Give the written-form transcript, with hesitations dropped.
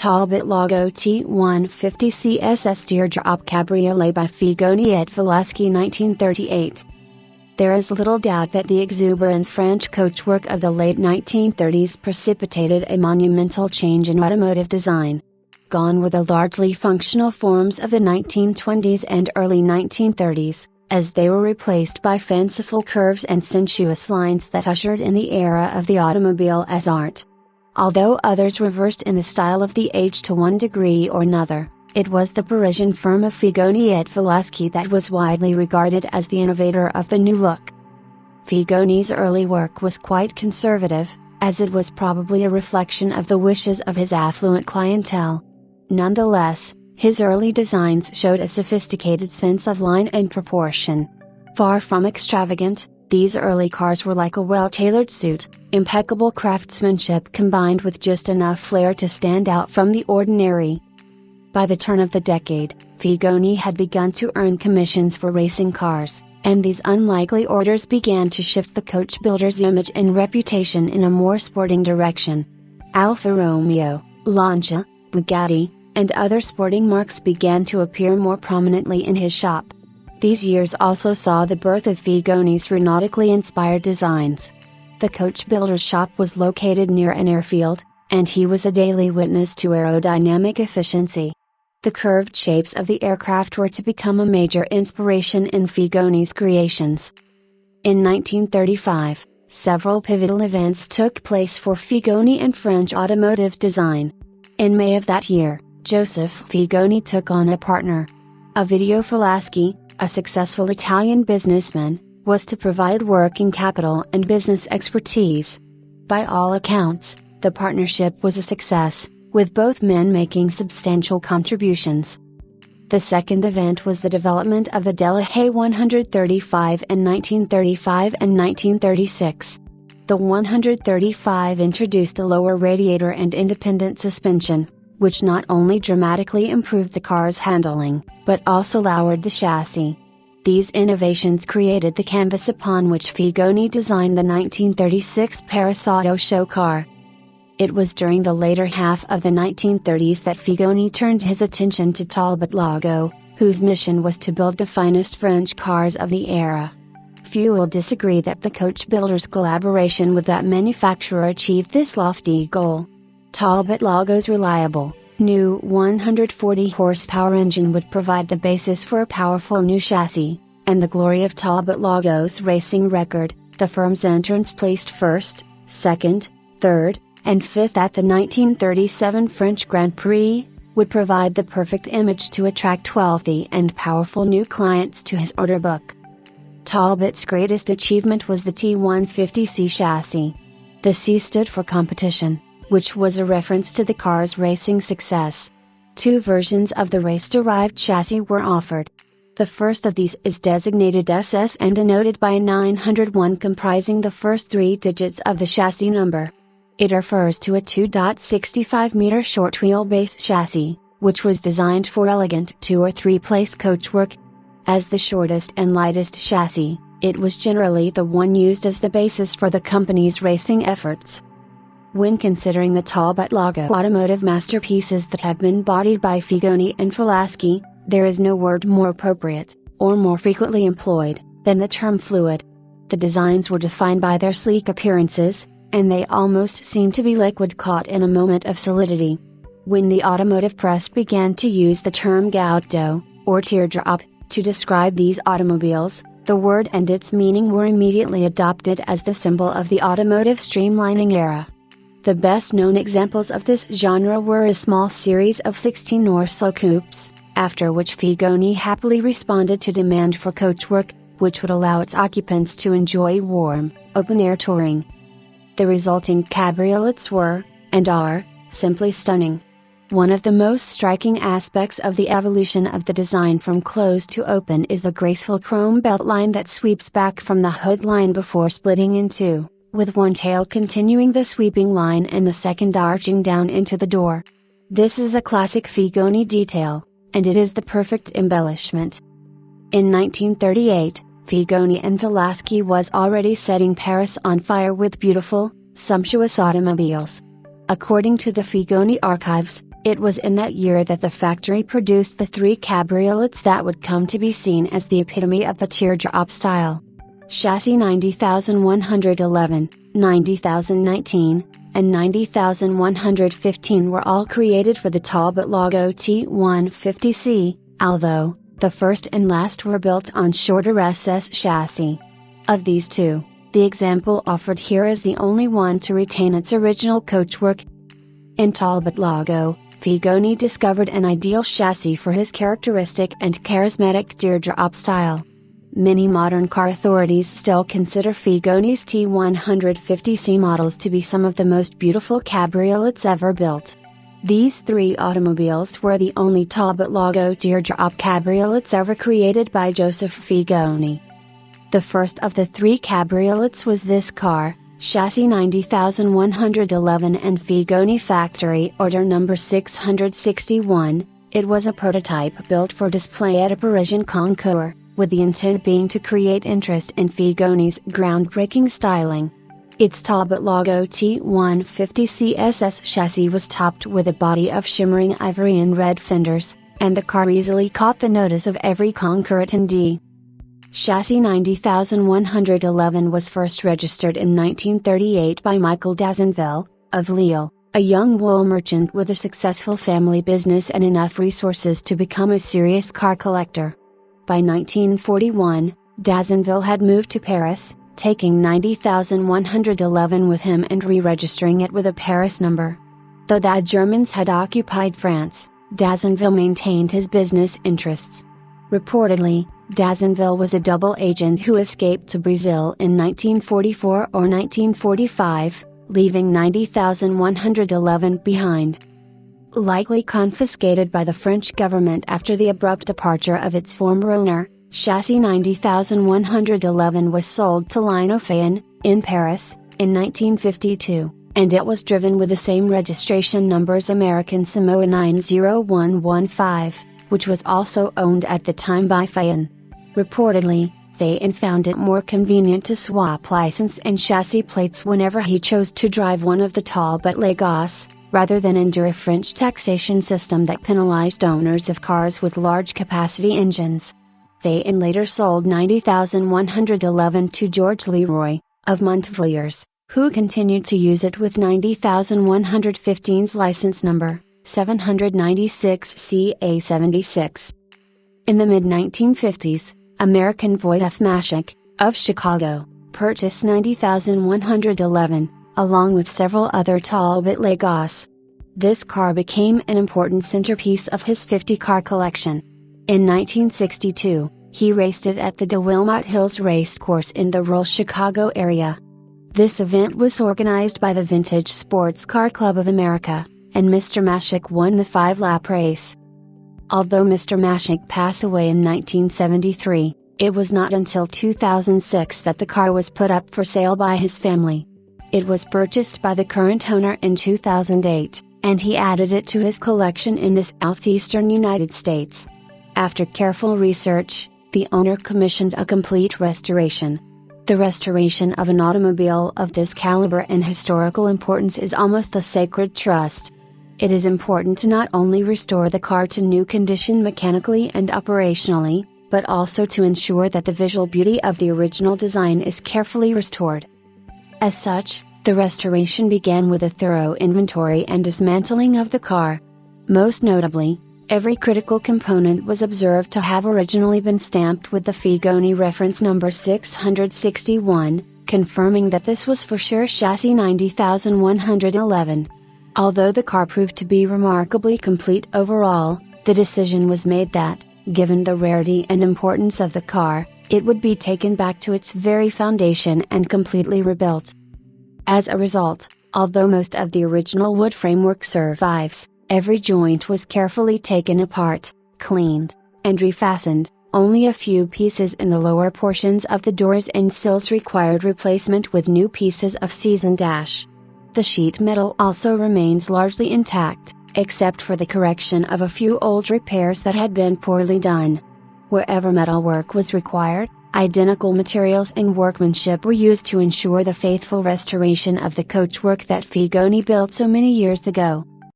Talbot Lago T150 CSS Teardrop Cabriolet by Figoni et Falaschi 1938. There is little doubt that the exuberant French coachwork of the late 1930s precipitated a monumental change in automotive design. Gone were the largely functional forms of the 1920s and early 1930s, as they were replaced by fanciful curves and sensuous lines that ushered in the era of the automobile as art. Although others reversed in the style of the age to one degree or another, it was the Parisian firm of Figoni et Falaschi that was widely regarded as the innovator of the new look. Figoni's early work was quite conservative, as it was probably a reflection of the wishes of his affluent clientele. Nonetheless, his early designs showed a sophisticated sense of line and proportion. Far from extravagant, these early cars were like a well-tailored suit, impeccable craftsmanship combined with just enough flair to stand out from the ordinary. By the turn of the decade, Figoni had begun to earn commissions for racing cars, and these unlikely orders began to shift the coach builder's image and reputation in a more sporting direction. Alfa Romeo, Lancia, Bugatti, and other sporting marques began to appear more prominently in his shop. These years also saw the birth of Figoni's aeronautically inspired designs. The coach builder's shop was located near an airfield, and he was a daily witness to aerodynamic efficiency. The curved shapes of the aircraft were to become a major inspiration in Figoni's creations. In 1935, several pivotal events took place for Figoni and French automotive design. In May of that year, Joseph Figoni took on a partner. Ovidio Falaschi, a successful Italian businessman, was to provide working capital and business expertise. By all accounts, the partnership was a success, with both men making substantial contributions. The second event was the development of the Delahaye 135 in 1935 and 1936. The 135 introduced a lower radiator and independent suspension, which not only dramatically improved the car's handling, but also lowered the chassis. These innovations created the canvas upon which Figoni designed the 1936 Paris Auto Show car. It was during the later half of the 1930s that Figoni turned his attention to Talbot Lago, whose mission was to build the finest French cars of the era. Few will disagree that the coach builder's collaboration with that manufacturer achieved this lofty goal. Talbot Lago's reliable, new 140 horsepower engine would provide the basis for a powerful new chassis, and the glory of Talbot Lago's racing record, the firm's entrance placed first, second, third, and fifth at the 1937 French Grand Prix, would provide the perfect image to attract wealthy and powerful new clients to his order book. Talbot's greatest achievement was the T150C chassis. The C stood for competition, which was a reference to the car's racing success. Two versions of the race-derived chassis were offered. The first of these is designated SS and denoted by a 901 comprising the first three digits of the chassis number. It refers to a 2.65-meter short wheelbase chassis, which was designed for elegant 2- or 3-place coachwork. As the shortest and lightest chassis, it was generally the one used as the basis for the company's racing efforts. When considering the Talbot Lago automotive masterpieces that have been bodied by Figoni and Falaschi, there is no word more appropriate, or more frequently employed, than the term fluid. The designs were defined by their sleek appearances, and they almost seem to be liquid caught in a moment of solidity. When the automotive press began to use the term goutte, or teardrop, to describe these automobiles, the word and its meaning were immediately adopted as the symbol of the automotive streamlining era. The best-known examples of this genre were a small series of 16 or so coupes, after which Figoni happily responded to demand for coachwork, which would allow its occupants to enjoy warm, open-air touring. The resulting cabriolets were, and are, simply stunning. One of the most striking aspects of the evolution of the design from closed to open is the graceful chrome belt line that sweeps back from the hood line before splitting in two, with one tail continuing the sweeping line and the second arching down into the door. This is a classic Figoni detail, and it is the perfect embellishment. In 1938, Figoni and Falaschi was already setting Paris on fire with beautiful, sumptuous automobiles. According to the Figoni archives, It was in that year that the factory produced the three cabriolets that would come to be seen as the epitome of the teardrop style. Chassis 90,111, 90,019, and 90,115 were all created for the Talbot Lago T150C, although, the first and last were built on shorter SS chassis. Of these two, the example offered here is the only one to retain its original coachwork. In Talbot Lago, Figoni discovered an ideal chassis for his characteristic and charismatic teardrop style. Many modern car authorities still consider Figoni's T150C models to be some of the most beautiful cabriolets ever built. These three automobiles were the only Talbot Lago teardrop cabriolets ever created by Joseph Figoni. The first of the three cabriolets was this car, chassis 90,111 and Figoni factory order number 661. It was a prototype built for display at a Parisian concours, with the intent being to create interest in Figoni's groundbreaking styling. Its Talbot Lago T150 CSS chassis was topped with a body of shimmering ivory and red fenders, and the car easily caught the notice of every concours attendee. Chassis 90,111 was first registered in 1938 by Michael Dazenville, of Lille, a young wool merchant with a successful family business and enough resources to become a serious car collector. By 1941, Dazenville had moved to Paris, taking 90,111 with him and re-registering it with a Paris number. Though the Germans had occupied France, Dazenville maintained his business interests. Reportedly, Dazenville was a double agent who escaped to Brazil in 1944 or 1945, leaving 90,111 behind. Likely confiscated by the French government after the abrupt departure of its former owner, chassis 90,111 was sold to Linofayan, in Paris, in 1952, and it was driven with the same registration numbers American Samoa 90115, which was also owned at the time by Fayan. Reportedly, Fayan found it more convenient to swap license and chassis plates whenever he chose to drive one of the Talbot Lagos, rather than endure a French taxation system that penalized owners of cars with large capacity engines. Fayan later sold 90,111 to George Leroy, of Montvillers, who continued to use it with 90,115's license number, 796CA76. In the mid-1950s, American Wojciech Maszek, of Chicago, purchased 90,111, along with several other Talbot Lagos. This car became an important centerpiece of his 50-car collection. In 1962, he raced it at the de Wilmot Hills Racecourse in the rural Chicago area. This event was organized by the Vintage Sports Car Club of America, and Mr. Maszek won the 5-lap race. Although Mr. Maszek passed away in 1973, it was not until 2006 that the car was put up for sale by his family. It was purchased by the current owner in 2008, and he added it to his collection in the southeastern United States. After careful research, the owner commissioned a complete restoration. The restoration of an automobile of this caliber and historical importance is almost a sacred trust. It is important to not only restore the car to new condition mechanically and operationally, but also to ensure that the visual beauty of the original design is carefully restored. As such, the restoration began with a thorough inventory and dismantling of the car. Most notably, every critical component was observed to have originally been stamped with the Figoni reference number 661, confirming that this was for sure chassis 90,111. Although the car proved to be remarkably complete overall, the decision was made that, given the rarity and importance of the car, it would be taken back to its very foundation and completely rebuilt. As a result, although most of the original wood framework survives, every joint was carefully taken apart, cleaned, and refastened. Only a few pieces in the lower portions of the doors and sills required replacement with new pieces of seasoned ash. The sheet metal also remains largely intact, except for the correction of a few old repairs that had been poorly done. Wherever metalwork was required, identical materials and workmanship were used to ensure the faithful restoration of the coachwork that Figoni built so many years ago.